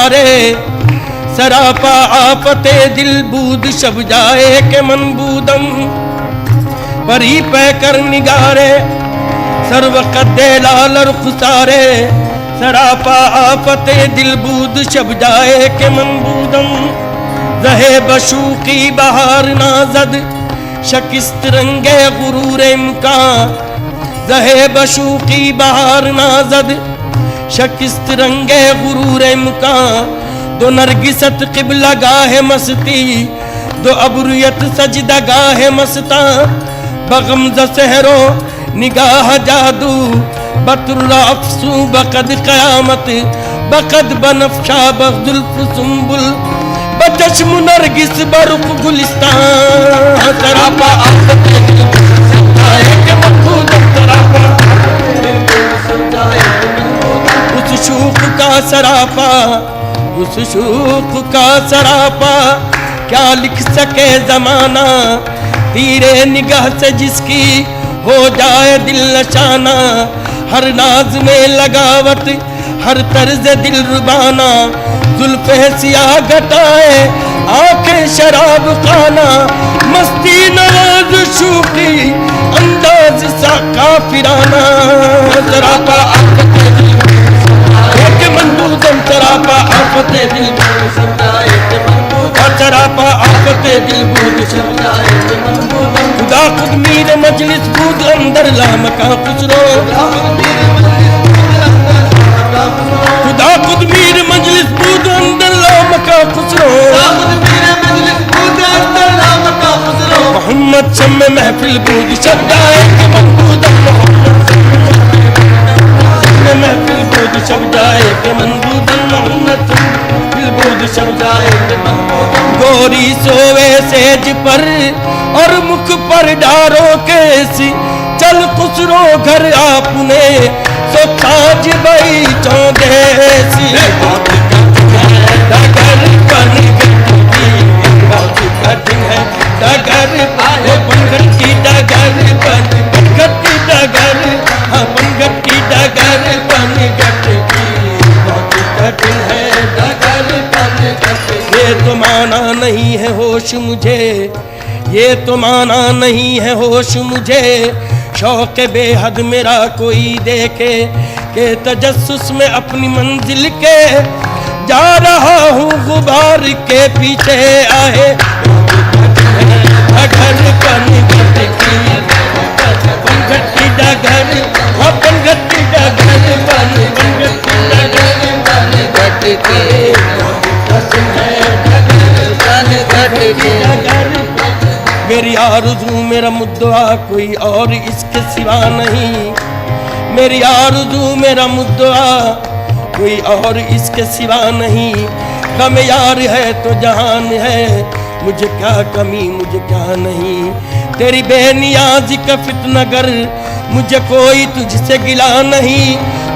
निगारे, सरापा आफते दिल बूद शब जाए के मन बूदम, परी पै कर निगारे सर्व कद्दे लालर खुसारे, सरापा आफते दिल बूद शब जाए के मन बूदम, रहे बशूकी बहार नाजद शकिस्त रंगे गुरूर इम्कान, रहे बशूकी बहार नाजद शकिस्त रंगे गुरूर इम्कान, दो नरगिसत क़िबला गाहे मस्ती, दो अबरुयत सजदा गाहे मस्ता, बगमज़ सहरो निगाह जादू, बतुर्रा अफसू बकद क़यामत, बकद बनफ्शा बजुल्फ़ सुंबुल, बचश्म नरगिस बरुख गुलिस्तान, सरापा उस शूक का सरापा, उस शूक का सरापा, क्या लिख सके जमाना, तीरे निगाह से जिसकी हो जाए दिल नशाना, हर नाज में लगावत हर तर्ज दिल रुबाना, जुल्फ़े सियाह घटाए आंखें शराब खाना, मस्ती नवाज शूकी अंदाज सा काफिराना, सरापा मनबूदम, सरापा आफते दिल सरापा आफते दिल बूद खुदा खुद मीर मजलिस बूद अंदर लामका खुसरो, खुदा खुद मीर मजलिस बूद अंदर लामका खुसरो, मोहम्मद शम्मे महफिल बूद शब्दाए के मनबूदम, महफिल बूद शब्दाए के मनबूदम, मोहम्मद महफिल बूद शब्दाए के मनबूदम, गोरी सोवे सेज पर और मुख पर डारो केसी, चल खुसरो घर आपने सो खाज बई चौदेसी, डगर बन गई बहुत कठिन है, डगर बनगट की डगर बनगट की डगर, हाँ बनगट की डगर बनगट की बहुत कठिन है, डगर बनगट। ये तो माना नहीं है होश मुझे, ये तो माना नहीं है होश मुझे, शौक बेहद मेरा कोई देखे के तजस्सुस में अपनी मंजिल के, जा रहा हूँ गुबार के पीछे आए, डगर बनगट की बनगट की डगर, हाँ बनगट की डगर बनगट की डगर बनगट की, मेरी आरज़ू मेरा मुद्दा कोई और इसके सिवा नहीं, मेरी आरज़ू मेरा मुद्दा कोई और इसके सिवा नहीं, गम यार है तो जहान है, मुझे क्या कमी मुझे क्या नहीं, तेरी बेनियाज़ी का फितनागर मुझे कोई तुझसे गिला नहीं,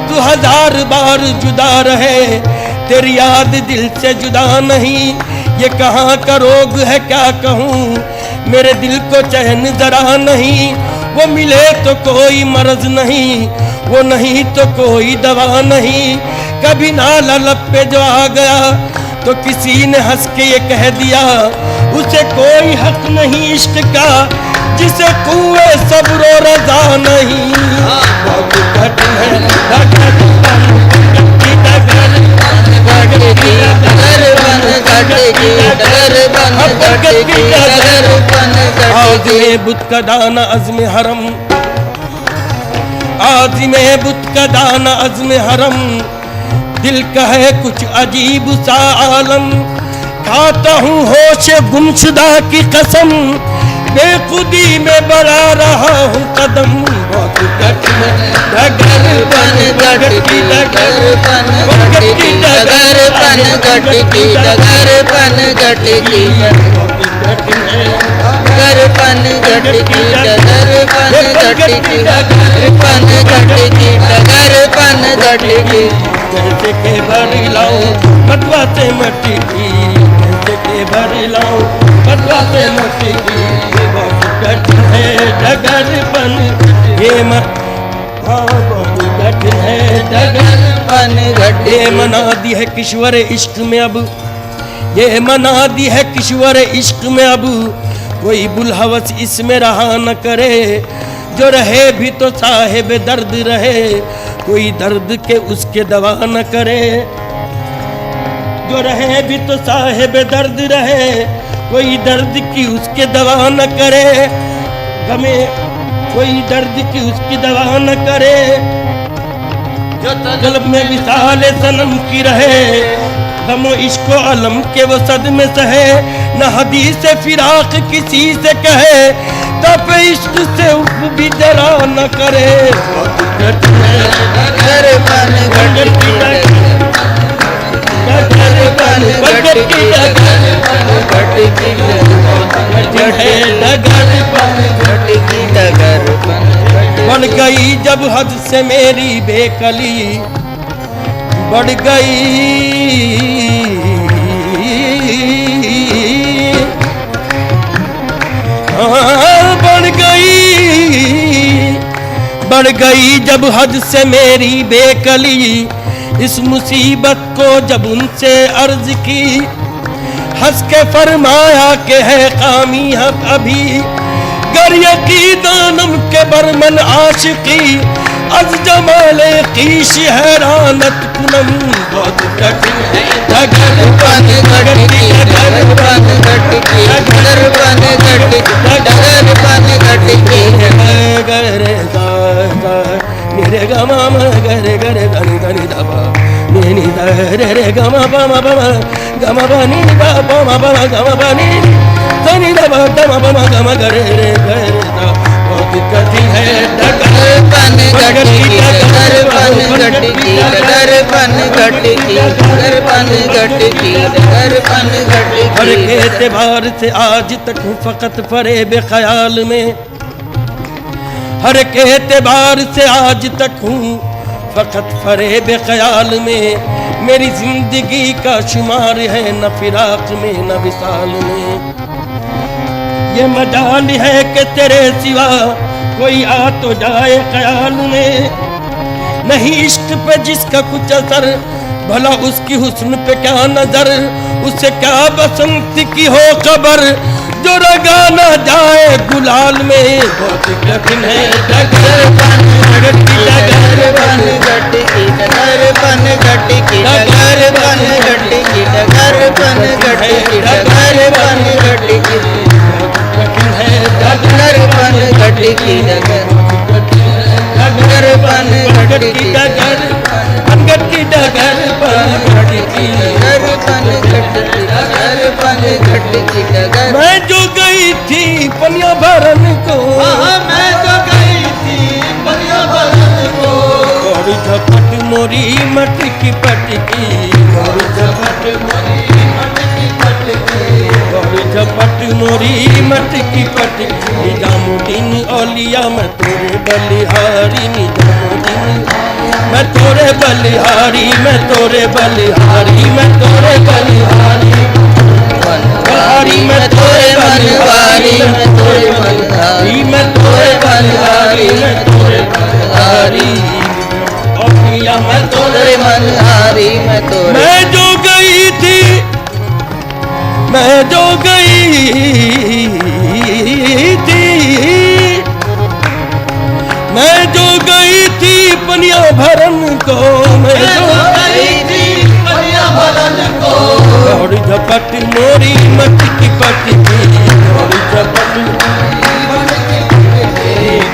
तू हजार बार जुदा रहे तेरी याद दिल से जुदा नहीं, ये कहाँ का रोग है क्या कहूँ, मेरे दिल को चैन जरा नहीं, वो मिले तो कोई मर्ज नहीं, वो नहीं तो कोई दवा नहीं, कभी नाला लब पे जो आ गया तो किसी ने हंस के ये कह दिया, उसे कोई हक नहीं इश्क का जिसे कुए सब्र रजा नहीं, बहुत कठिन है आज़िमे बुत का दाना अज़्म हरम, आज़िमे बुत का दाना अज़्म हरम, दिल का है कुछ अजीब सा आलम, खाता हूँ होश गुमशुदा की कसम, बेखुदी में बढ़ा रहा हूँ कदम, बहुत कठिन डगर बनगट की डगर बनगट की डगर बनगट की डगर बनगट की डगर बनगट की डगर बनगट की डगर बनगट की डगर बनगट की, कैसे के भर लाऊं मटवा से मट्टी की, कैसे के भर लाऊं मटवा से मट्टी की, बहुत कठिन है डगर बन ये बहुत कठिन है डगर पन घट ये मना दी है किश्वर इश्क में अब, ये मना दी है किश्वर इश्क में अब, कोई बुलहवस इसमें रहा न करे, जो रहे भी तो साहिब दर्द रहे, कोई दर्द के उसके दवा न करे, जो रहे भी तो साहिब दर्द रहे, कोई दर्द की उसके दवा न करे, गमे कोई दर्द की उसकी दवा न करे, जो तलब में विसाल सनम की रहे, गमो इश्को अलम के वो सदमे सहे, न हदीस फिराक किसी से कहे, तब इश्क से उफ भी जरा न करे। डगर पन घट की डगर पन घट की डगर पन घट की डगर पन घट की डगर पन बढ़ गई जब हद से मेरी बेकली, बढ़ गई बढ़ गई जब हद से मेरी बेकली, इस मुसीबत को जब उनसे अर्ज की, हंस के फरमाया के है कामी हम अभी, गर यकी दानम के बरमन आशिकी, अज जमाले कीश हैरानत कुनम, बहुत कठिन है डगर पन घट की डगर पन घट की डगर पन घट की डगर पन घट की गरे गा निरे गमा गरे गरे धनी धनी दबा नी रे रे गमा बमा बमा गमा बनी दा बमा बमा गमा बनी धनी दबा दमा बमा गमा गरे रे गरे दा, बहुत कठिन है डगर पन घट की डगर पन घट की डगर पन घट की डगर पन घट की डगर पन घट हर की एतबार से आज तक हूँ फकत फरेब ख्याल में, हर के एतबार से आज तक हूँ फकत फरेब ख्याल में, मेरी जिंदगी का शुमार है न फिराक में न विसाल में, ये मजाल है कि तेरे सिवा कोई आ तो जाए ख्याल में, नहीं इश्क पे जिसका कुछ असर, भला उसकी हुस्न पे क्या नजर, उसे क्या बसंत की हो खबर, जो रगा न जाए गुलाल में, बहुत कठिन है डगर पन घट की डगर पन घट की डगर पन घट की डगर पन घट की डगर पन घट की डगर पन घट की कठिन है डगर पन घट की डगर डगर पन घट की डगर पंगत की डगर पंगत की डगर पन घट की डगर पन घट की डगर मैं जो गई थी पनिया भरन को, मैं तो गई थी बलिया बलन को, और झपट मोरी मटकी पटकी, और झपट मोरी मटकी पटकी, और झपट मोरी मटकी पटकी, निजामुद्दीन औलिया मैं तोरे बलिहारी, निजामुद्दीन मैं तोरे बलिहारी, मैं तोरे बलिहारी, मैं तोरे बलिहारी, बनवारी मैं तोरे बनवारी मैं तोरे बनवारी मैं तोरे बलिहारी, मैं तोरे बलिहारी, औलिया मैं तोरे मनहारी मैं तोरे मैं जो गई थी, मैं जो गई थी, मैं जो गई थी पनिया भरन को, मैं जो गई थी बलिया बलन को, और झपट मोरी मटकी पटकी, और झपट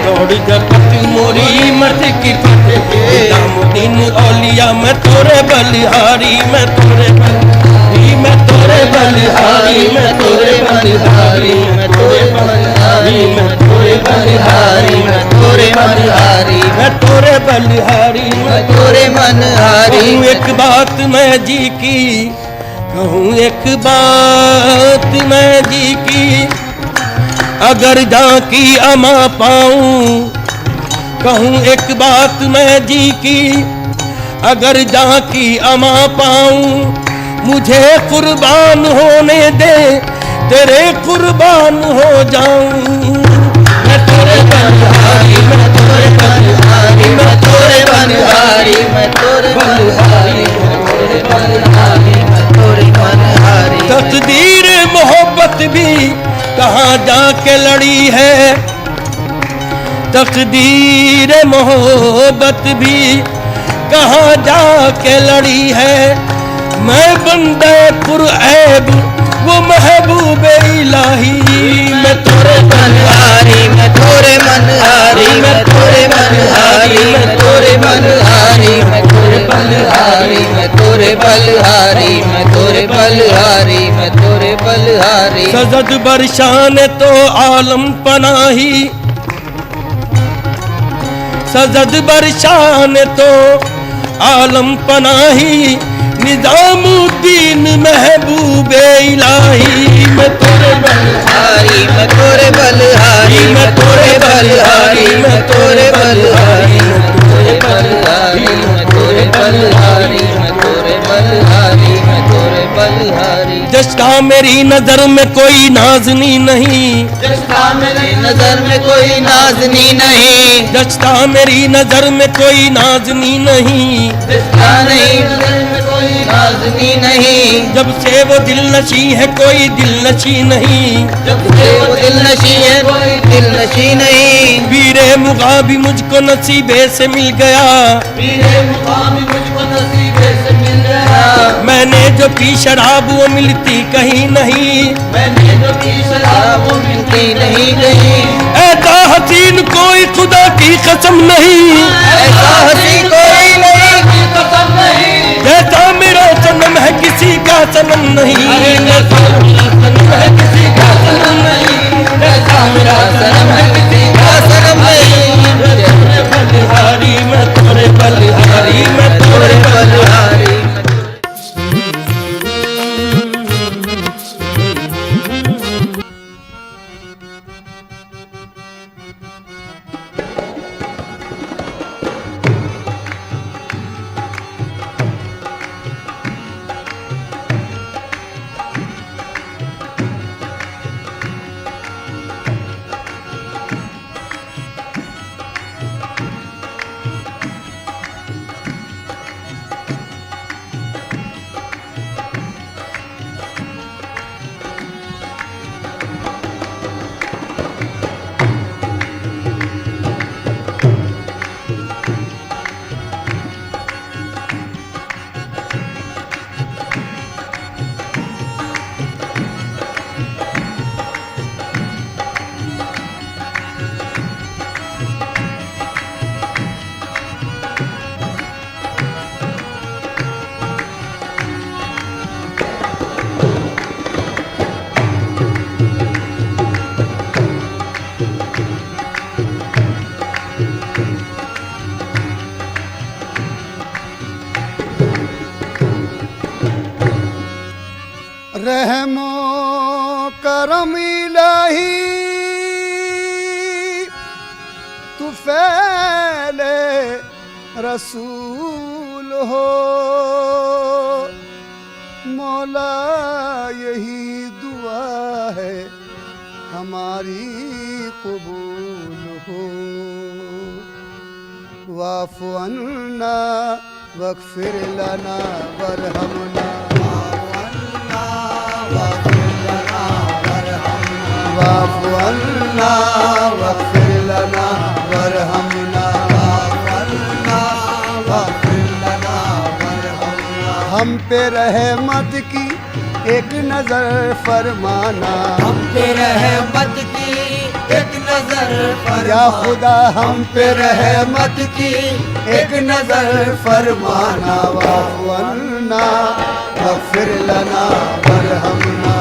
और झपट मोरी मटकी पटकी, निजामुद्दीन औलिया मैं तोरे बलिहारी, मैं तोरे बलिहारी, मैं तोरे बलिहारी, मैं तोरे बलिहारी, मैं तोरे बलिहारी, मैं तोरे बलिहारी, मैं तोरे मनहारी मैं तोरे बलिहारी, मैं तोरे मनहारी कहूँ एक बात मैं जी की, कहूँ एक बात मैं जी की, अगर झांकी अमा पाऊं, कहूँ एक बात मैं जी की, अगर झांकी अमा पाऊं, मुझे कुर्बान होने दे, तेरे कुर्बान हो जाऊं, मैं तोरे बलिहारी, मैं तोरे बलिहारी, मैं तोरे मनहारी मैं तोरे मनहारी मैं तोरे मनहारी मैं तोरे मनहारी तकदीर मोहब्बत भी कहाँ जाके लड़ी है तकदीर मोहब्बत भी कहाँ जाके लड़ी है मैं बंदे पुरऐब वो महबूब इलाही मैं तोरे मनहारी मैं तोरे मनहारी मैं तोरे मनहारी मैं तोरे मनहारी मैं तोरे बलहारी मैं तोरे बलहारी मैं तोरे बलहारी मैं तोरे बलहारी सजद बरशान तो आलम पनाही सजद बरशान तो आलम पनाही निजामुद्दीन महबूब इलाही मैं तोरे बलहारी मैं तोरे बलहारी मैं तोरे बलहारी मैं तोरे बलहारी मैं तोरे बलहारी मैं तोरे बलहारी मैं तोरे बलहारी मैं तोरे बलहारी जिसका मेरी नजर में कोई नाज़नी नहीं जिसका मेरी नजर में कोई नाज़नी नहीं जिसका मेरी नजर में कोई नाज़नी नहीं जिसका नहीं नजर में कोई नाज़नी नहीं जब से वो दिल नशी है कोई दिल नशी नहीं जब से वो दिल नशी है कोई दिल नशी नहीं वीरे मुगाबी मुझको नसीबे से मिल गया वीरे मुकामी मुझको नसीबे से मिल गया मैंने जो पी शराब वो मिलती कहीं नहीं मैंने जो पी शराब वो मिलती नहीं नहीं ऐसा हसीन कोई खुदा की कसम नहीं ऐसा हसी कोई नहीं की कसम नहीं जैसा मेरा सनम है किसी का सनम नहीं जैसा मेरा सनम है किसी का सनम नहीं जैसा मेरा सनम है किसी का सनम नहीं बलिहारी मैं तोरे बलिहारी मैं तोरे बलहारी रहमो करम इलाही तू फैले रसूल हो मौला यही दुआ है हमारी कबूल हो वाफ़ु अन्ना वग़फ़िर लना वरहमना वाफ़ु अन्ना वग़फ़िर लना वरहमना हम पे रहमत की एक नजर फरमाना हम पे रहमत की एक नजर या खुदा हम पे रहमत की एक नजर फरमाना वाफ़ु अन्ना वग़फ़िर लना वरहमना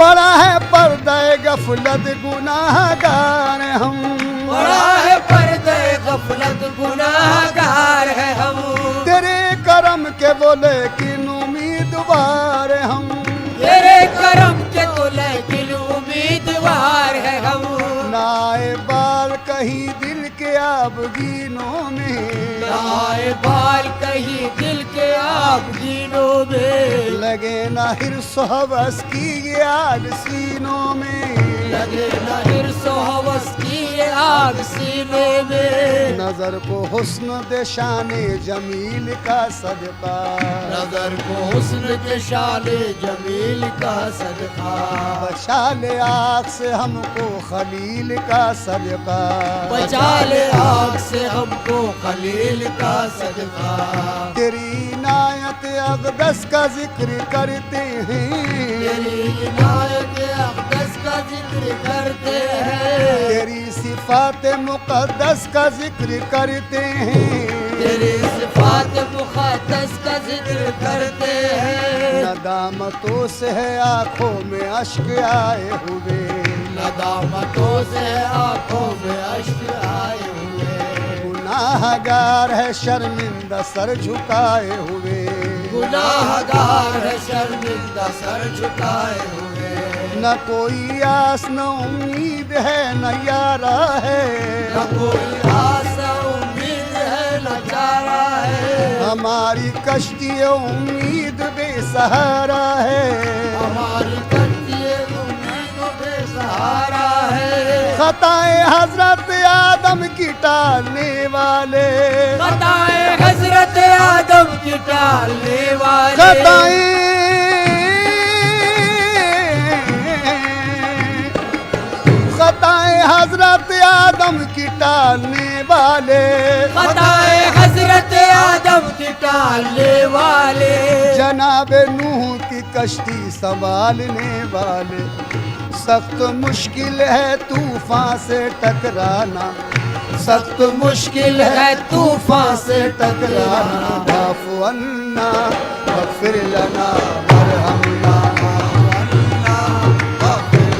पड़ा है पर्दा गफलत गुनाहगार हम बड़ा है पर्दे गफलत गुनाहगार है हम तेरे करम के बोले किन उम्मीदवार हम तेरे करम के तो लेकिन उम्मीदवार है हम नाए बाल कहीं दिल के आबगीनों में, दाए बाल कहीं दिल के आबगीनों में, लगे ना हिर्स हवस की आग सीनों में, लगे न हिर्स हवस की आग सीने में, नजर को हुस्न दे शाने जमील का सदका, नजर को हुस्न के शाने जमील का सदका, बचा ले आग से हमको खलील का सदका, बचा ले आग से हमको खलील का सदका, तेरी इनायत अक़दस का जिक्र करते हैं, तेरी इनायत अक़दस का जिक्र करते हैं, तेरी सिफात मुक़द्दस का जिक्र करते हैं, तेरी सिफात मुक़द्दस का जिक्र करते हैं, नदामतों से है आँखों में अश्क आए हुए, नदामतों से आंखों में अश्क आए हुए, गुनाहगार है शर्मिंदा सर झुकाए हुए, गुनाहगार है शर्मिंदा सर झुकाए हुए, न कोई आस न उम्मीद है न यारा है, न कोई आशा उम्मीद है न चारा है, हमारी कश्ती उम्मीद बेसहारा है, हमारी कश्ती उम्मीद बेसहारा है, खताए हजरत आदम की टालने वाले, खताए हजरत आदम की टालने वाले, खताए हजरत आदम की टालने वाले, खताए हजरत आदम की टालने वाले, जनाब नूह की कश्ती संभालने वाले, सख्त मुश्किल है तूफान से टकराना, सख्त मुश्किल है तूफान से टकराना, वाफ़ु अन्ना वग़फ़िर लना वरहमना, वाफ़ु अन्ना वग़फ़िर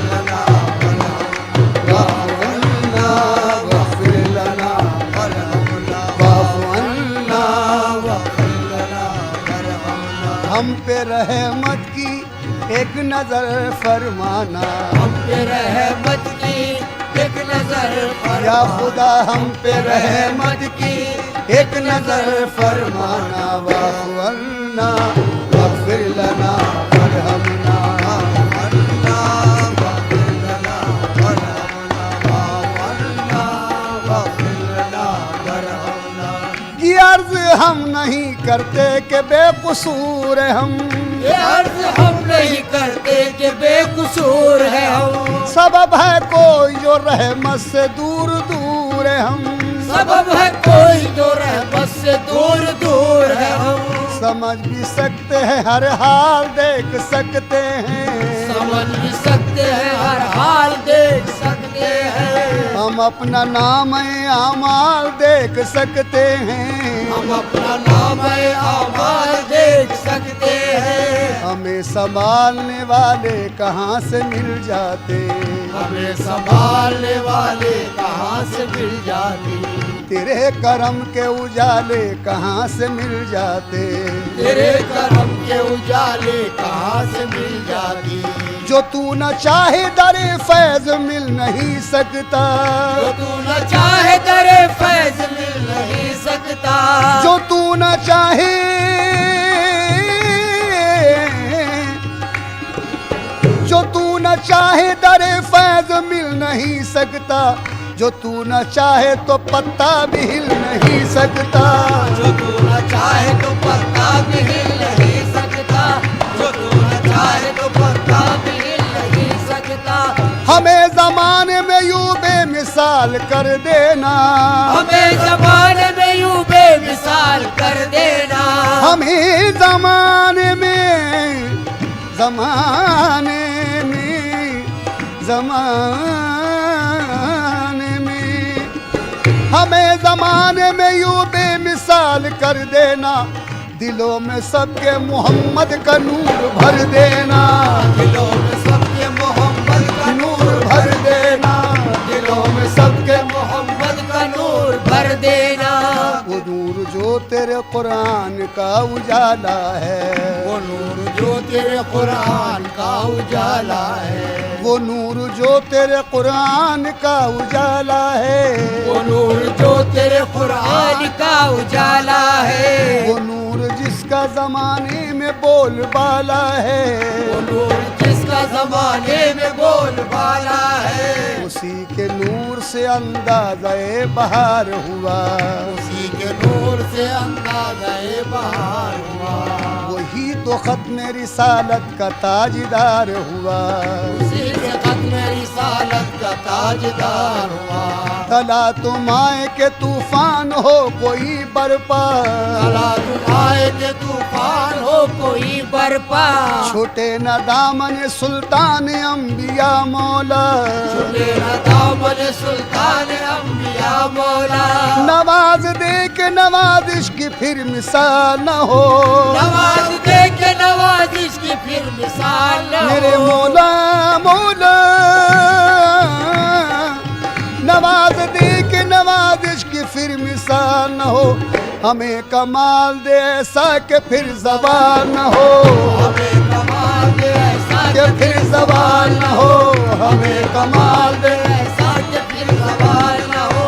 लना वरहमना, वाफ़ु अन्ना वग़फ़िर लना वरहमना, हम पे रहमत की एक नजर फरमाना, हम पे रहमत की एक नजर या फरमा, खुदा हम पे रहमत की एक नजर फरमाना, वाफ़ु अन्ना वग़फ़िर लना वरहमना, अन्ना वग़फ़िर लना वरहमना, वाफ़ु अन्ना वग़फ़िर लना वरहमना। ये अर्ज़ हम नहीं करते कि बेकसूर है हम, ये अर्ज हम नहीं करते कि बेकसूर है हम, सबब है कोई जो रहमत से दूर दूर है हम, सबब है कोई जो रहमत से दूर दूर है हम, समझ भी सकते हैं हर हाल देख सकते हैं, समझ भी सकते हैं हर हाल देख सकते हैं, हम अपना नाम आमाल देख सकते हैं, हम अपना नाम आमाल देख सकते हैं, हमें संभालने वाले कहाँ से मिल जाते, हमें संभालने वाले कहाँ से मिल जाते, तेरे करम के उजाले कहाँ से मिल जाते, तेरे करम के उजाले कहाँ से मिल जाती, जो तू न चाहे दरे फैज मिल नहीं सकता, जो तू न चाहे दरे फैज मिल नहीं सकता, जो तू न चाहे, जो तू न चाहे दरे फैज मिल नहीं सकता, जो तू न चाहे तो पत्ता भी हिल नहीं सकता, जो तू न चाहे तो पत्ता भी हिल नहीं सकता, जो तू न चाहे तो पत्ता भी हिल नहीं सकता, हमें जमाने में यूं बेमिसाल कर देना, हमें जमाने में यूं बेमिसाल कर देना, हमें जमाने में हमें ज़माने में यूं बेमिसाल कर देना, दिलों में सबके मोहम्मद का नूर भर देना, दिलों में सबके मोहम्मद का नूर भर देना, दिलों में सबके मोहम्मद का नूर भर देना, वो नूर जो तेरे कुरान का उजाला है, वो नूर जो तेरे कुरान का उजाला है, वो नूर जो तेरे कुरान का उजाला है, वो नूर जो तेरे कुरान का उजाला है, वो नूर जिसका जमाने में बोलबाला है, वो नूर जिसका जमाने में बोलबाला है, उसी के नूर से अंदाज़े बहार हुआ, उसी के नूर से अंदाज़े बहार हुआ, वही तो खत्म रिसालत का ताजदार हुआ, उसी से खत्म रिसालत का ताजदार हुआ। तला तुम आए के तूफान हो कोई बरपा, तला तुम आए के तूफान हो कोई बरपा, छोटे न दामन सुल्तान अंबिया मौला, छुटे न दामन सुल्तान अंबिया मौला, नवाज दे के नवाजिश की फिर मिसाल न हो, नवाज दे के नवाजिश की फिर मिसाल न हो। मेरे मौला मौला, नवाज दे के नवाजिश की फिर मिसाल न हो, हमें कमाल दे ऐसा के फिर जबान न हो, हमें कमाल दे ऐसा के फिर जबान न हो, हमें कमाल दे ऐसा के फिर सवाल न हो,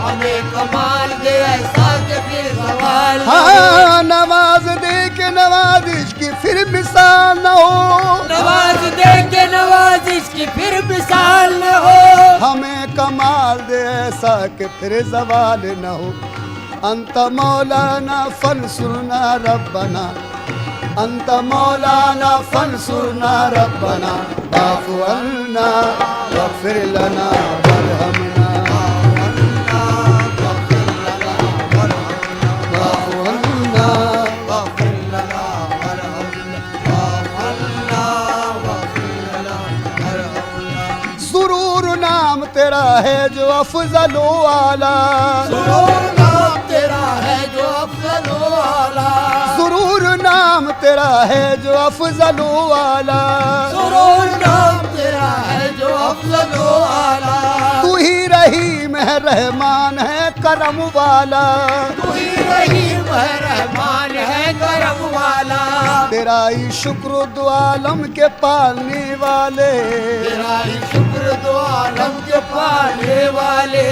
हमें कमाल दे ऐसा के फिर सवाल न हो। हाँ, नवाज दे के नवाजिश की फिर मिसाल न हो, नवाज दे के नवाजिश की फिर मिसाल न हो, हमें कमाल दे ऐसा कि फिर जवाल न हो। अंत मौलाना फनसुरना रब्बना, अंत मौलाना फनसुरना रब्बना, वाफ़ु अन्ना वग़फ़िर लना वरहमना, वाफ़ु अन्ना सुरूर नाम तेरा है जो अफजलो आला, सुरूर नाम तेरा है जो अफजलो आला, सुरूर नाम तेरा है जो अफजलो आला, सुरूर नाम तेरा है जो अफजलो आला, तू ही रहीम है रहमान है करम वाला, तू ही रहीम है रहमान है करम वाला, तेरा ही शुक्र दो आलम के पालने वाले, तेरा ही शुक्र दो आलम के पालने वाले,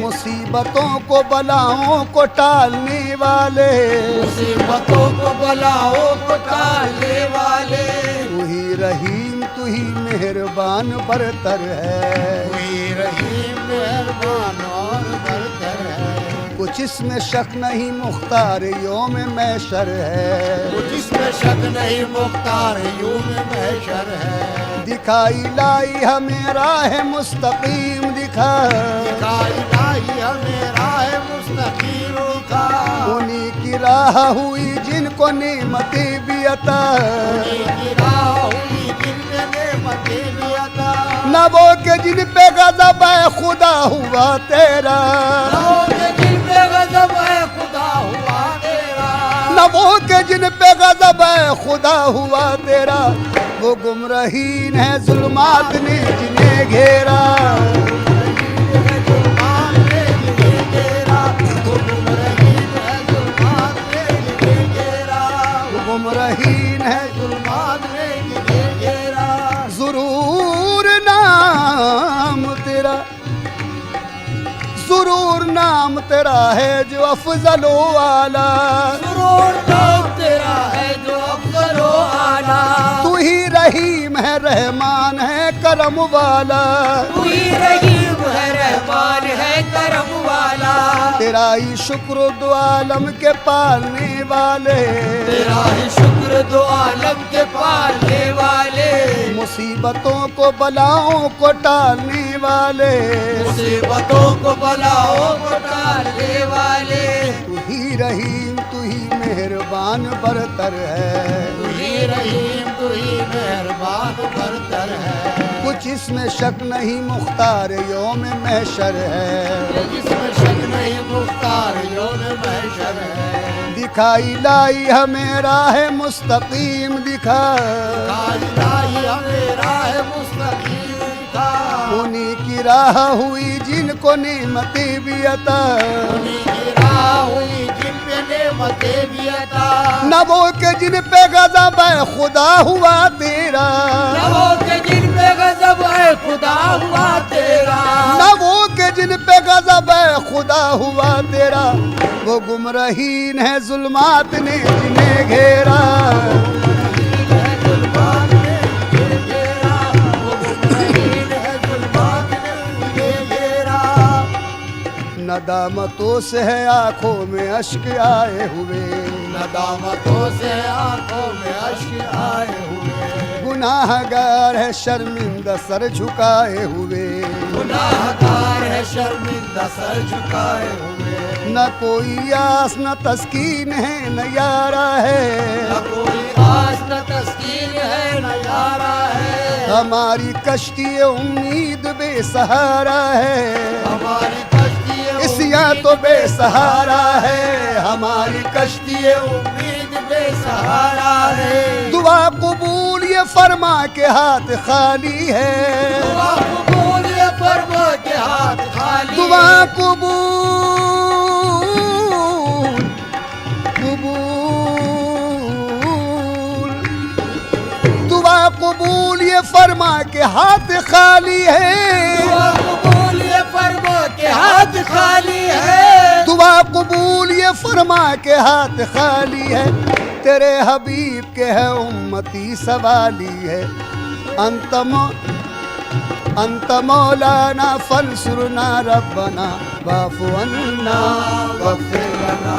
मुसीबतों को बलाओं को टालने वाले, मुसीबतों को बलाओं को टालने वाले, तू ही रहीम तू ही मेहरबान बरतर है, तू ही रहीम मेहरबान और बरतर है, कुछ इसमें शक नहीं मुख्तार योम महशर है, जिसमें शक नहीं मुख्तार यूं में महशर है, दिखाई लाई हमें राह मुस्तकीम दिखा, दिखाई लाई हमें राह मुस्तकीम दिखा, उन्हीं की राह हुई जिनको नेमतें भी अता, उन्हीं की राह हुई जिनमें नेमतें भी अता, न वो के जिन पे गज़ब है खुदा हुआ तेरा, रहोगे जिन पे गज़ब है खुदा हुआ तेरा, न वो के जिन पे गज़ब है खुदा हुआ तेरा, वो गुमराहीन है जुल्मात ने जिन्हें घेरा, जुल्मात ने जिन्हें घेरा, वो गुमराहीन है जुल्मात ने जिन्हें घेरा, वो गुमराहीन है जुल्मात ने जिन्हें घेरा, ज़ुरूर नाम तेरा, ज़ुरूर नाम तेरा है जो अफजलो आला, सुरूर नाम तेरा है जो अफजलो आला, तू ही रहीम है रहमान है करम वाला, तू ही रहीम है रहमान है करम वाला, तेरा ही शुक्र दो आलम के पालने वाले, तेरा ही शुक्र दो आलम के पालने वाले, मुसीबतों को बलाओं को टालने वाले, मुसीबतों को बलाओं को टालने वाले, तू ही रहीम तू ही मेहरबान बरतर है, तू ही रहीम तू ही मेहरबान बरतर है, कुछ इसमें शक नहीं मुख्तार योम महशर है, जिसमें शक नहीं मुख्तार यौन महशर है, दिखाई लाई हमें राह मुस्तकीम दिखा, दिखाई लाई हमें राह मुस्तकीम दिखा, उन्हीं की राह हुई जिनको नेमतें भी अता, उन्हीं की राह हुई जिन पे नेमतें भी अता। न वो के जिन पे गज़ब है खुदा हुआ तेरा, न वो के जिन पे गज़ब है खुदा हुआ तेरा, न वो के जिन पे गज़ब है खुदा हुआ तेरा, वो गुमराहीन है जुल्मात ने जिन्हें घेरा। नदामतों से है आंखों में अश्क आए हुए, नदामतों से आंखों में अश्क आए हुए, गुनाहगार है शर्मिंदा सर झुकाए हुए, गुनाहगार है शर्मिंदा सर झुकाए हुए। न कोई आस न तस्कीन है न यारा है, न कोई आस न तस्कीन है न यारा है, हमारी कश्ती उम्मीद बेसहारा है, हमारी कश्ती इसिया तो बेसहारा है, हमारी कश्ती उम्मीद बेसहारा है। दुआ कबूल ये फरमा के हाथ खाली है, दुआ कबूल ये फरमा के हाथ खाली, दुआ कबूल दुआ कबूल ये फरमा के हाथ खाली है, दुआ कबूल ये फरमा के हाथ खाली है, दुआ कबूल ये फरमा के हाथ खाली है, तेरे हबीब के है उम्मती सवाली है। अंत मौलाना फंसुरना रब्बना वाफ़ु अन्ना वग़फ़िर लना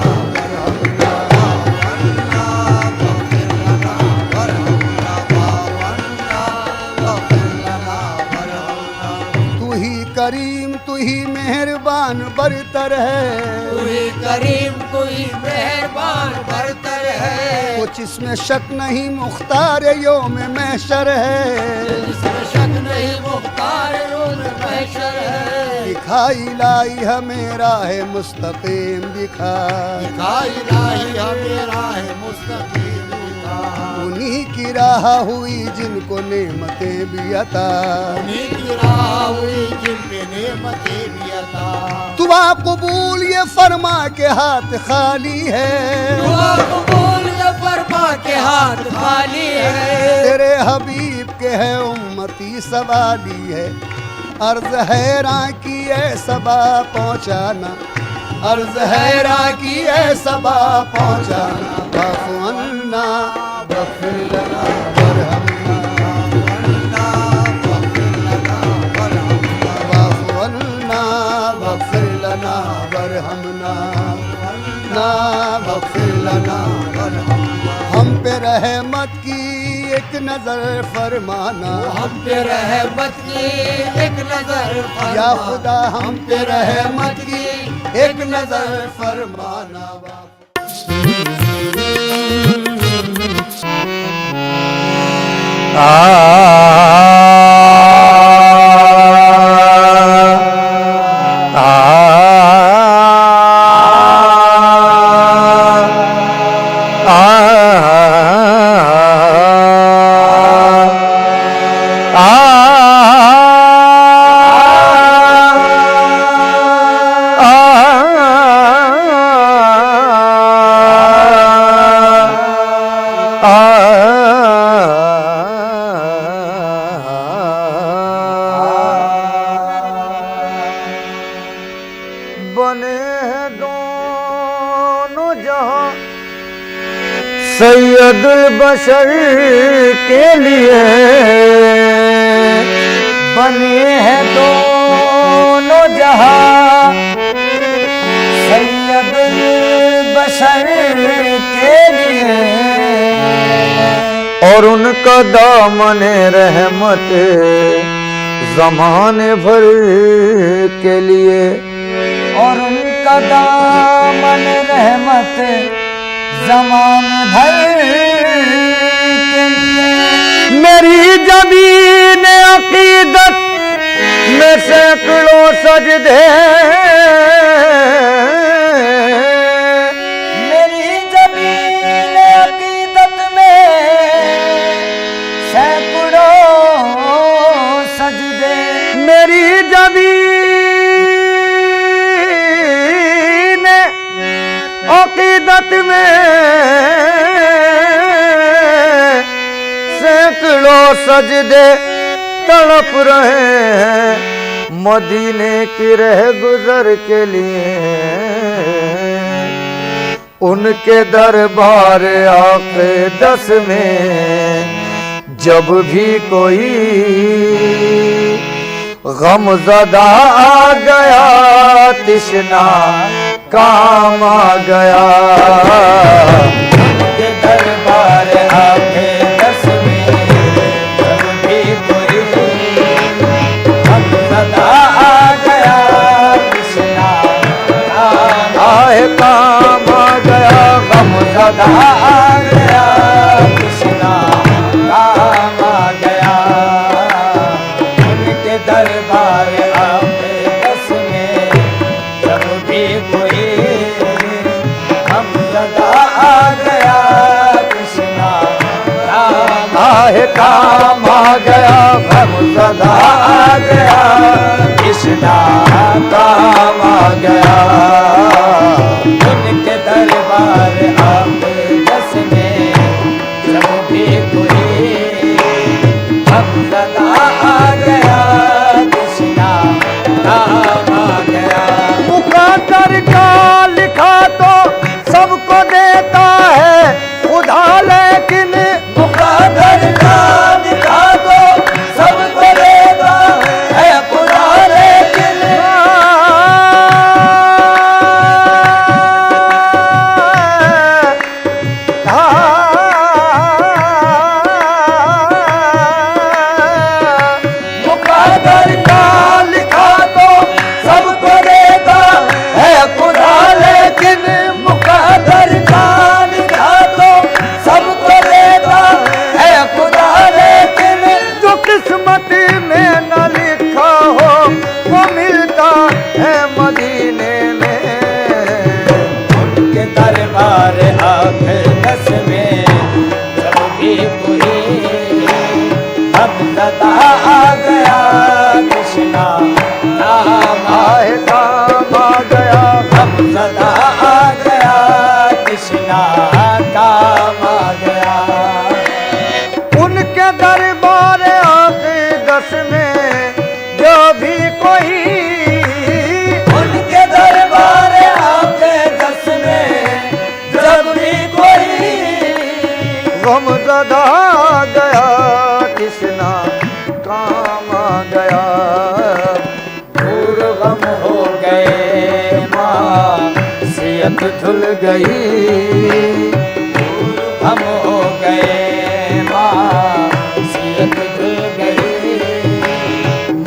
करीम तू ही मेहरबान बरतर है, तू ही करीम तू ही मेहरबान बरतर है, कुछ इसमें शक नहीं मुख्तार योम महशर है, इसमें शक नहीं मुख्तार योम महशर है। दिखाई लाई हमें राह मुस्तकीम दिखा, दिखाई लाई हमें राह मुस्तकीम दिखा, उन्हीं की राह हुई जिनको नेमतें भी अता, उन्हीं की राह हुई जिन पे नेमतें भी अता। दुआ कबूल ये फरमा के हाथ खाली है, दुआ कबूल ये फरमा के हाथ खाली है, तेरे हबीब के है उम्मती सवाली है। अर्ज हैरां की है सबा पहुँचाना, अर्ज हैरां की है सबा पहुँचाना, वाफ़ु अन्ना वग़फ़िर लना वरहमना, वाफ़ु अन्ना वग़फ़िर लना वरहमना, ना वग़फ़िर लना वरहमना। हम पे रहमत की एक नजर फरमाना, हम पे रहमत की एक नजर फरमाना, या खुदा हम पे रहमत की एक नजर फरमाना। सैयदुल बशर के लिए बने हैं दोनों जहां, सैयदुल बशर के लिए, और उनका दामन रहमत ज़माने भर के लिए, और उनका दामन रहमत ज़माने भर के लिए। मेरी ज़मीन अक़ीदत में सैकड़ों सजदे, मेरी ज़मीन अक़ीदत में सैकड़ों सजदे, मेरी ज़मीन अक़ीदत रात में सैकड़ों सजदे तड़प रहे हैं मदीने की रह गुजर के लिए। उनके दरबार आके 10 में जब भी कोई गमज़दा आ गया तिश्ना काम आ गया। उनके दरबार आके 10 में जब भी कोई गमज़दा आ गया तिश्ना काम आ गया। गमज़दा आ गया तिश्ना काम आ गया। उनके दरबार आके 10 में जब भी कोई गमज़दा आ गया कृष्णा काम आ गया। गमज़दा आ गया कृष्णा काम आ गया। उनके दरबार आके 10 में जब भी कोई गमज़दा आ गया कृष्णा काम आ गया। मुक़द्दर का लिखा तो सबको देता है खुदा, लेकिन मुक़द्दर का लिखा तो सबको देता है खुदा, लेकिन मुक़द्दर का लिखा तो सबको देता है खुदा, लेकिन मुक़द्दर का लिखा तो सबको देता है खुदा, लेकिन जो किस्मत में न लिखा हो वो मिलता है मदीने में। उनके दरबार आके 10 में जब भी कोई गमज़दा आ गया कृष्णा काम आ गया। गमज़दा आ गया कृष्णा काम आ गया। उनके दरबार आके 10 में जो भी कोई उनके दरबार आके 10 में जब भी कोई गमज़दा आ गया कृष्णा काम आ गया। दूर गम हो गए मासियत धुल गई। दूर गम हो गए मासियत धुल गई।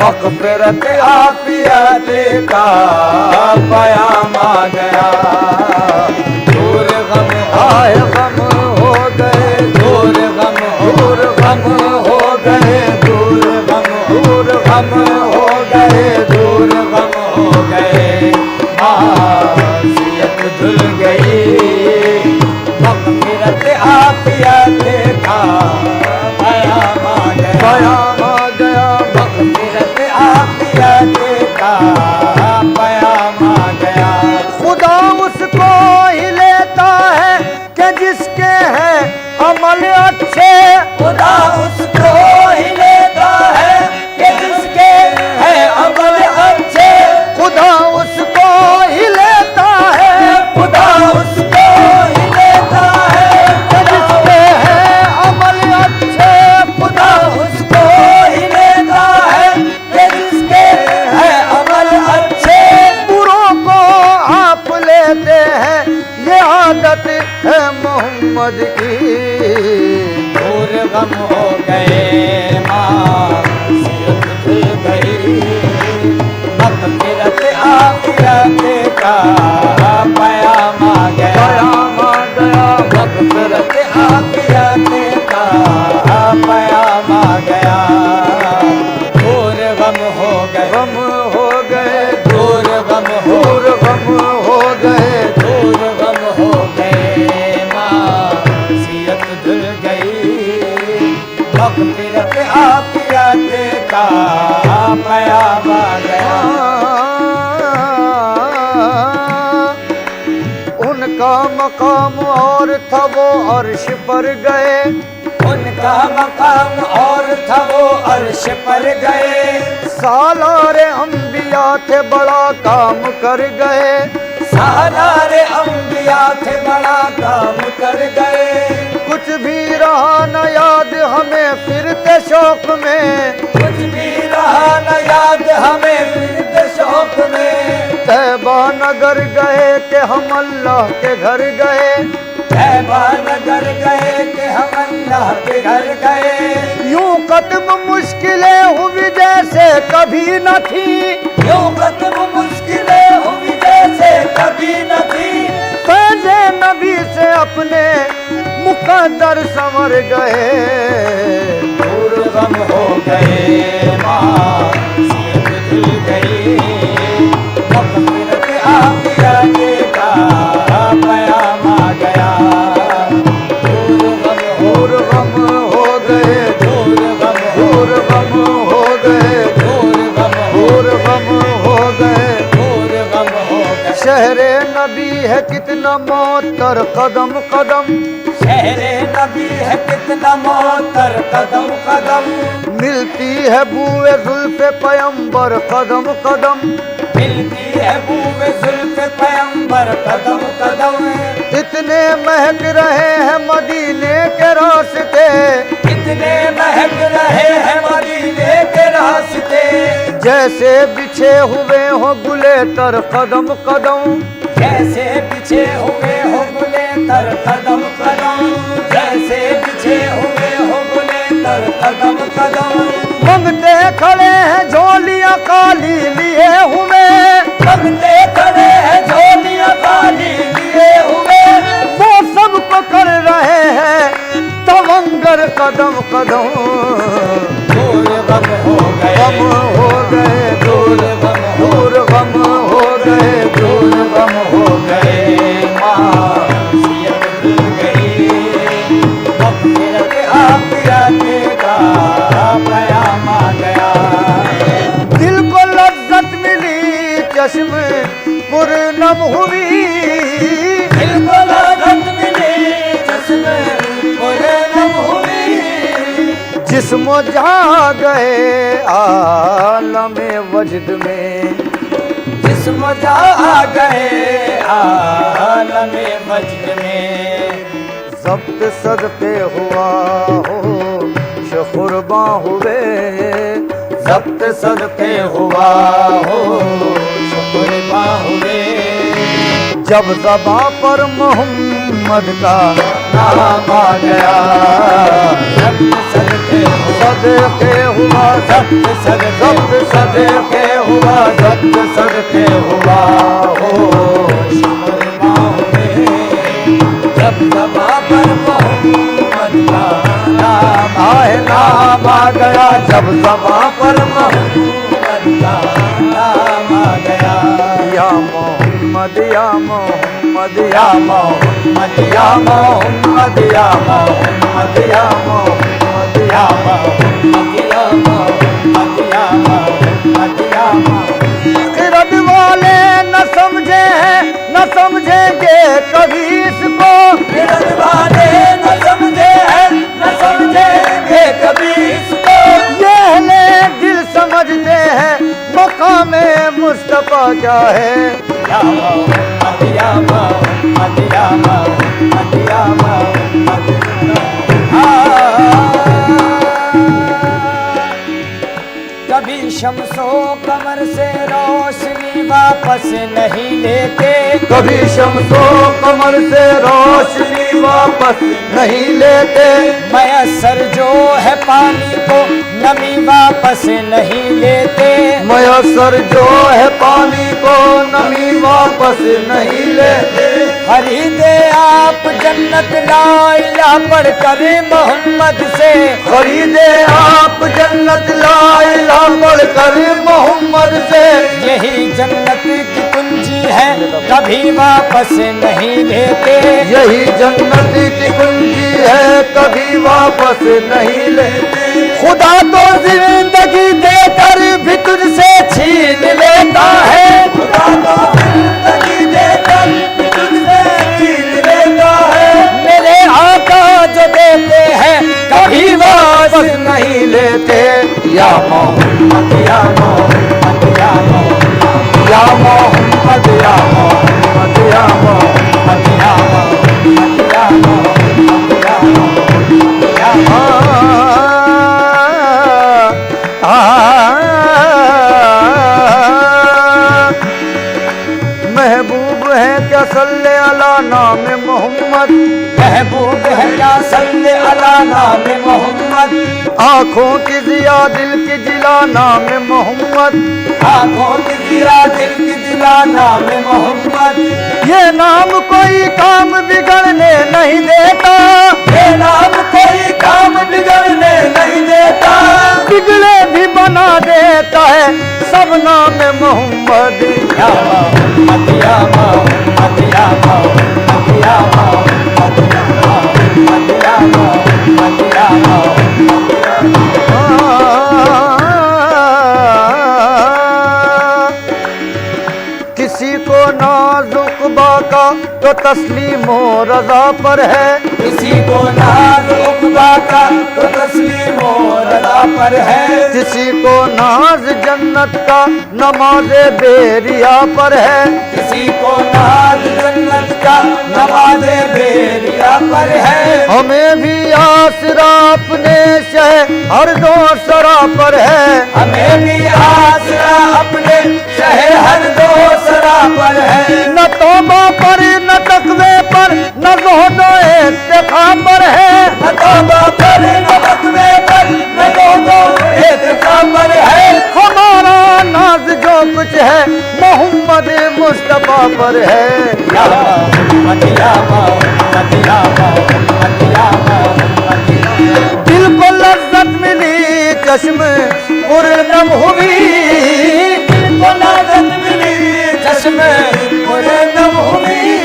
मग़फ़िरत आफ़ियत का पयाम आ गया। दूर गम आए गम हो गए। दूर गम हो गए। दूर गम हो गए। दूर गम हो गए मासियत धुल गई। मग़फ़िरत आफ़ियत का पयाम आ गया। मग़फ़िरत आफ़ियत का पयाम आ गया। खुदा उसको ही लेता है कि जिसके हैं अमल अच्छे। खुदा उसको ही लेता है कि जिसके हैं अमल अच्छे। खुदा उसको ही लेता है। खुदा उसको ही लेता है कि जिसके हैं अमल अच्छे। खुदा उसको ही लेता है कि जिसके हैं अमल अच्छे। बुरों को आप लेते हैं ये आदत है मोहम्मद की। दूर गम हो गए मासियत धुल गई। मग़फ़िरत आफ़ियत का पयाम आ गया। मग़फ़िरत आफ़ियत का पयाम आ गया। दूर गम हो गए। दूर गम हो गए। दूर गम हो गए मासियत उनका मकाम और था वो अर्श पर गए, उनका मकाम और था वो अर्श पर गए। सालारे अंबिया थे बड़ा काम कर गए, सालारे अंबिया थे बड़ा काम कर गए। कुछ भी रहा न याद हमें फिरते शौक में, कुछ भी रहा न याद हमें फिरते शौक में। तैबा नगर गए कि हम अल्लाह के घर गए, तैबा नगर गए कि हम अल्लाह के घर गए। यूं कत्म मुश्किलें हुई जैसे कभी न थी, यूं कत्म मुश्किलें हुई जैसे कभी न थी। फैज़े नबी से अपने मुकद्दर संवर गए, दूर गम हो गए माँ सीत धुल गई। मग़फ़िरत आफ़िया के का क़याम आ गया। दूर गम हो गए, दूर गम दूर गम हो गए, दूर गम दूर गम हो गए। दूर गम हो गए। शहरे नबी है कितना मोतर कदम कदम, शहरे नबी है कितना मोतर कदम कदम। मिलती है बूए जुल्फ़े पैगंबर कदम कदम, मिलती है बूवे जुल्फ़े पैगंबर कदम कदम। इतने महक रहे हैं मदीने के रास्ते, इतने महक रहे हैं मदीने के रास्ते। जैसे बिछे हुए हो गुले तर कदम कदम, जैसे बिछे हुए हो गुले तर कदम कदम। जैसे बिछे हुए हो गुले तर कदम कदम। मंगते खड़े हैं झोलियां काली लिए हुए, मंगते खड़े हैं झोलियां खाली लिए हुए। वो सबको कर रहे हैं तवंगर कदम कदम। दूर गम हो गए, गम हो गए, दूर गम हो दूर गम हो गए, दूर गम हो गए। माँ सीयत भूल गई। मग़फ़िरत आफ़िया के का क़याम आ गया। दिल को लज्जत मिली चश्म पुरनम हुई, दिल को लज़्ज़त मिली चश्मे पुरनम हुई। जिस्म जा गए आलमे वजद में, जिस्म जा गए आलमे वजद में। ज़ब्त सदक़े हुआ हो शुकुरबा हुए, ज़ब्त सदक़े हुआ हो शुकुरबा हुए। जब ज़बां पर मोहम्मद का नाम आ गया। ज़ब्त सदक़े हुआ, सदक़े हुआ, ज़ब्त सदक़े, ज़ब्त सदक़े हुआ, ज़ब्त सदक़े हुआ हो शुकुरबा हुए। जब ज़बां पर मोहम्मद का नाम आए नाम आ गया, जब ज़बां पर मोहम्मद का नाम आ गया। या मोहम्मद या मोहम्मद या मोहम्मद या मोहम्मद या मोहम्मद या मोहम्मद या मोहम्मद या मोहम्मद या मोहम्मद या मोहम्मद। खिरद वाले न समझे हैं न समझेंगे कभी इसको, खिरद वाले न समझे हैं न समझेंगे कभी इसको। ये अहले दिल समझते हैं मकामे मुस्तफा क्या है। या मोहम्मद या मोहम्मद या मोहम्मद या मोहम्मद। कभी शम्सो कमर से रोशनी वापस नहीं लेते, कभी शम्सो कमर से रोशनी वापस नहीं लेते, मयसर जो है पानी को नमी वापस नहीं लेते। मयसर जो है पानी को नमी वापस नहीं लेते। खरीदे आप जन्नत ला इलाहा पढ़कर मोहम्मद से। खरीदे आप जन्नत ला इलाहा पढ़कर मोहम्मद से। यही जन्नत की कुंजी है कभी वापस नहीं लेते। यही जन्नत की कुंजी है कभी वापस नहीं लेते। खुदा तो जिंदगी देकर भी तुझसे छीन लेता है। खुदा तो जिंदगी देकर भी तुझसे छीन महबूब है क्या सल्ले अला नाम मोहम्मद, महबूब है या सल्ले अला नाम मोहम्मद, आँखों की जिया दिल की जिला नाम मोहम्मद, आँखों की जिया दिल की जिला नाम मोहम्मद, ये नाम कोई काम बिगड़ने नहीं देता, ये नाम कोई काम बिगड़ने नहीं देता, बिगड़े भी बना देता है सब नाम मोहम्मद। या मोहम्मद या मोहम्मद या मोहम्मद या मोहम्मद या मोहम्मद या मोहम्मद किसी को नाजुक बाका तो तस्लीमो रजा पर है, किसी को नाज उकबा का तो तस्लीमो रजा पर है, किसी को नाज जन्नत का नमाज बेरिया पर है, किसी को नाज जन्नत का नमाज बेरिया पर है, हमें भी आसरा अपने शह हर दो सरा पर है, हमें भी आसरा अपने शहर हर दो सरा पर है, न तौबा पर न तकवे पर न ज़ुहद इत्तिक़ा पर है, न तौबा पर न तकवे पर न इत्तिक़ा पर है, हमारा नाज जो कुछ है मोहम्मद मुस्तफा पर है। या मोहम्मद या मोहम्मद या मोहम्मद या मोहम्मद दिल को लज्जत मिली चश्म पुरनम हुई, को लाजत मिली चश्मे पुरनम हुई,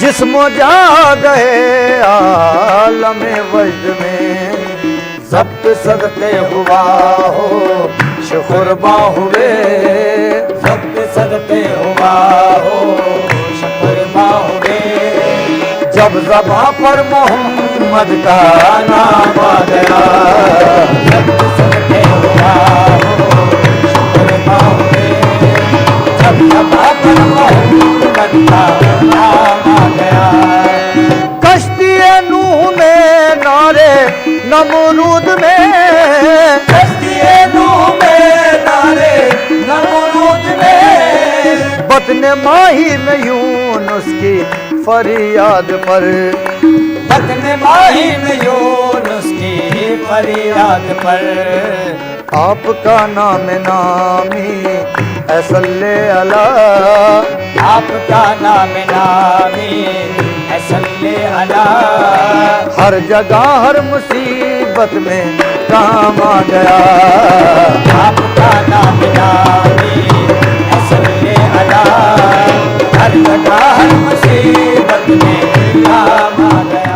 जिस्म जा गए आलम वजद में, जब्त सदके हुआ हो शुकुरबा हुए, जब्त सदके हुआ हो शुकुरबा हुए, जब ज़बा पर मोहम्मद का नाम आ गया, जब्त सदके हुआ हो शुकुरबा हुए, जब ज़बा पर मोहम्मद का नाम आ गया, कश्ती नूह में नारे नमरूद में, कश्ती नूह में नारे नमरूद में, बतन माही में यूनुस की फरियाद पर, बतन माही में यूनुस की फरियाद पर, आपका नाम नामी है सल्ले अला, आपका नाम नामी है सल्ले अला, हर जगह हर मुसीबत में काम आ गया, आपका नाम नामी है सल्ले अला, हर जगह हर मुसीबत में काम आ गया।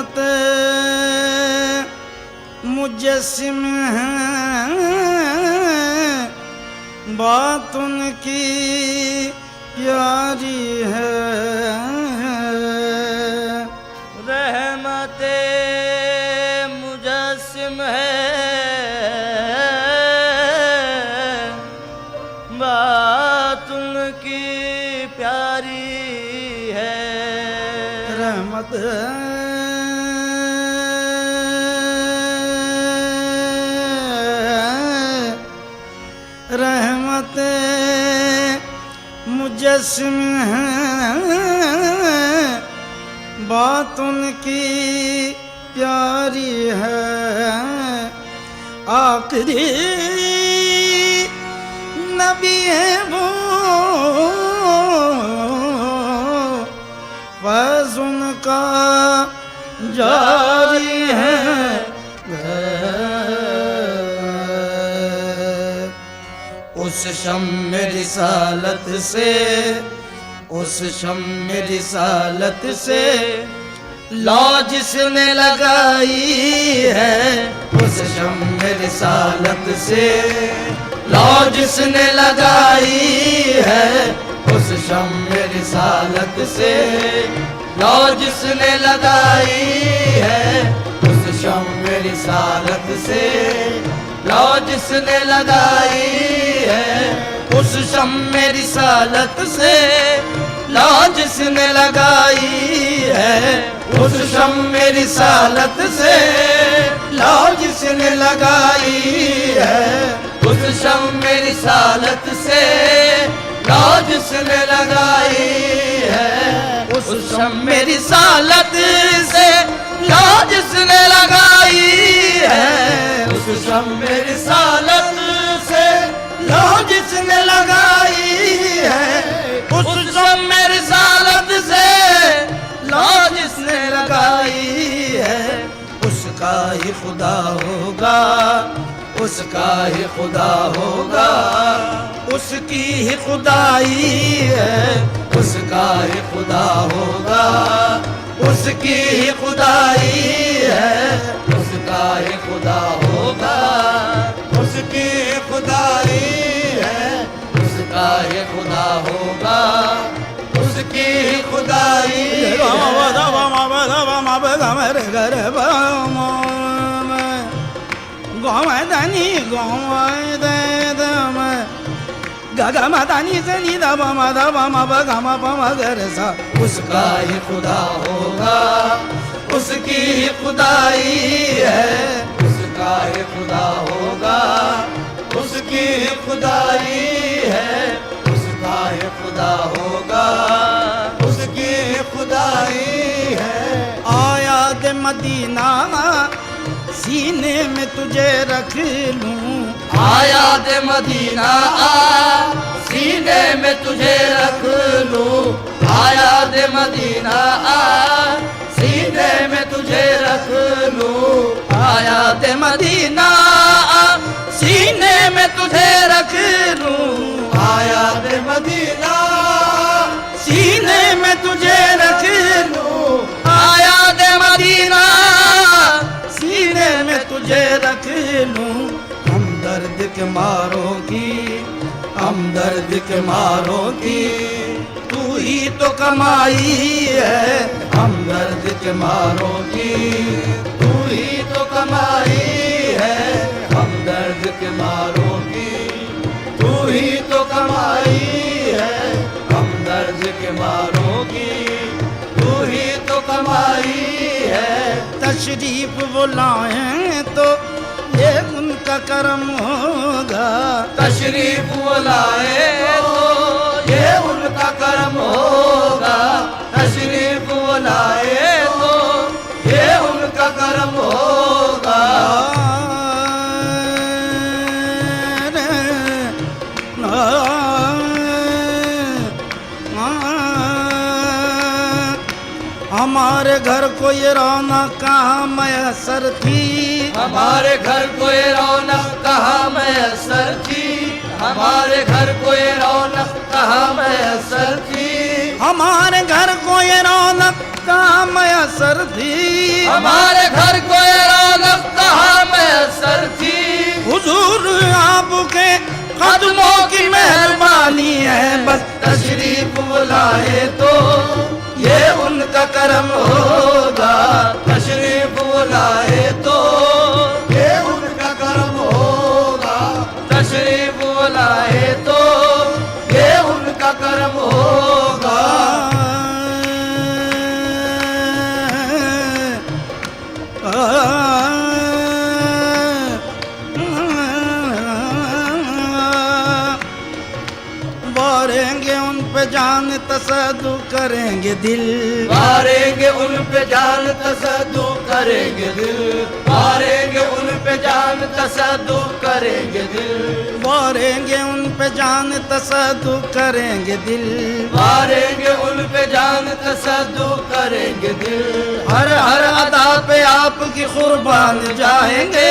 रहमत मुजस्सिम है, बात उनकी प्यारी है। रहमत मुजस्सिम है, बात उनकी प्यारी है। रहमत रहमत मुजस्सिम है, बात उनकी प्यारी है। आखिरी नबी है वो, फैज़ उनका जारी है। उस शम्म रिसालत से, उस शम्म रिसालत से लौ जिसने लगाई है। उस शम्म रिसालत से लौ जिसने लगाई है। उस शम्म रिसालत से लौ जिसने लगाई है। उस शम्म रिसालत से लौ जिसने लगाई है। उस शम्म रिसालत से लौ जिसने लगाई है। उस शम्म रिसालत से लौ जिसने लगाई है। उस शम्म रिसालत से लौ जिसने लगाई है। उस शम्म रिसालत से लौ जिसने लगाई है। उस शम्म रिसालत से लौ जिसने लगाई है। उस शम्म रिसालत से लौ जिसने लगाई है। उसका ही खुदा होगा, उसका ही खुदा होगा। उसकी ही खुदाई है, उसका ही खुदा होगा। उसकी ही खुदाई है, उसका ही खुदा होगा। उसकी खुदाई है, उसका ही खुदा होगा। उसकी खुदाई गोमदनी गोमदम गगमदनी सनी दम दम मब गम पम गर सा। उसका ही खुदा होगा, उसकी ही खुदाई है। उसका ही खुदा होगा, उसकी ही खुदाई है। उसका ही खुदा होगा, उसकी ही खुदाई है। आया दे मदीना सीने में तुझे रख लूं। आया दे मदीना सीने में तुझे रख लूं। आया दे मदीना सीने में तुझे रख लूं। आया दे मदीना सीने में तुझे रख लूं। आया दे मदीना सीने में तुझे रख लूं। आया दे मदीना सीने में तुझे रख लूं। हम दर्द के मारों की, हम दर्द के मारों की तू ही तो कमाई है। हम दर्द के मारों की तू ही तो कमाई है। हम दर्द के मारों की तू ही तो कमाई है। हम दर्द के मारों की तू ही तो कमाई है। तशरीफ वो लाएं तो ये उनका करम होगा। तशरीफ वो लाए तो ये उनका करम होगा। तशरीफ वो लाए तो ये उनका करम होगा। हमारे घर को ये रौनक कहाँ मैसर थी। हमारे घर को ये रौनक कहाँ मैसर थी। हमारे घर को ये रौनक कहाँ मैसर थी। हमारे घर को ये रौनक कहाँ मैसर मैसर थी, हमारे घर कोई रौनक कहाँ मैसर थी। हुजूर आपके कदमों की मेहरबानी है, बस तशरीफ बुलाए तो ये उनका करम होगा। तशरीफ बुलाए तो ये उनका करम होगा, तशरीफ बुलाए तो ये उनका करम होगा। वारेंगे उन पे जान तसद्दु करेंगे दिल, मारेंगे उन पे जान तसद्दु करेंगे दिल, मारेंगे उन पे जान तसद्दु करेंगे दिल, वारेंगे उन पे जान तसद्दु करेंगे दिल। मारेंगे उन पे जान तसद्दु करेंगे दिल। हर हर अदा पे आपकी कुर्बान जाएंगे,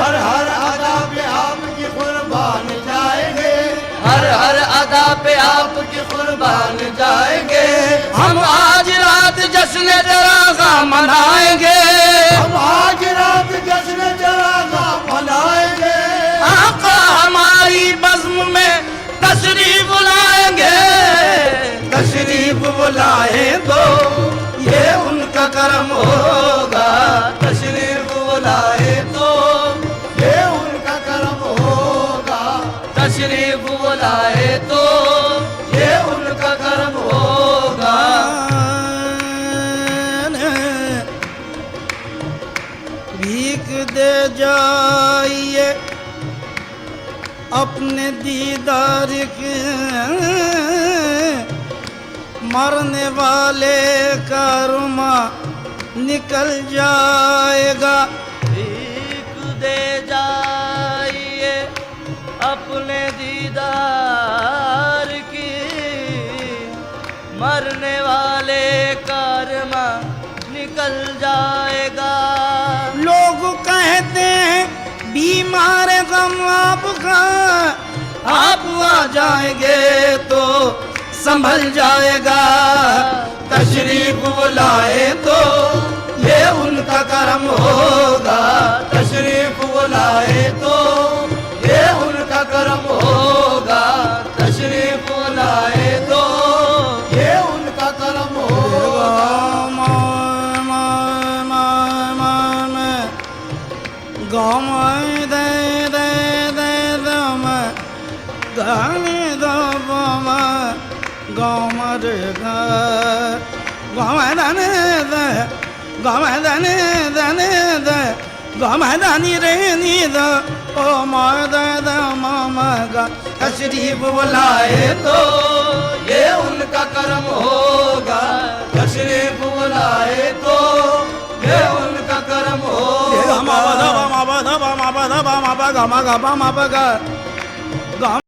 हर हर अदा पे आपकी कुर्बान जाएंगे, हर हर अदा पे आपकी कुर्बान जाएंगे। हम आज रात जश्न जरागा मनाएंगे, हम आज रात जश्न जरागा मनाएंगे। आका हमारी बज़्म में तशरीफ लाएंगे, तशरीफ बुलाए तो ये उनका करम होगा। तशरीफ बुलाए तो ये उनका करम होगा, तशरीफ बुलाए तो ये उनका करम होगा। भीख दे जाइए अपने दीदार के, मरने वाले का रुमा निकल जाएगा। भीख दे जाइए अपने दीदार की, मरने वाले कारमा निकल जाएगा। लोग कहते हैं बीमार गम आपका, आप आ जाएंगे तो संभल जाएगा। तशरीफ बुलाए तो ये उनका करम होगा, तशरीफ बुलाए तो ये उनका करम होगा। तशरीफ बुलाए तो ये उनका करम होगा। गाँव दे दे दे दम गाने दो गाँव रे गाँव दने दे गाँव दने दने दे गाँव दानी रे नी दो ओ माँ दे दे मामा गा। तशरीफ बुलाए तो ये उनका करम होगा। तशरीफ बुलाए तो ये उनका करम होगा। मा बा मा बा मा बा मा बा गा मा बा गा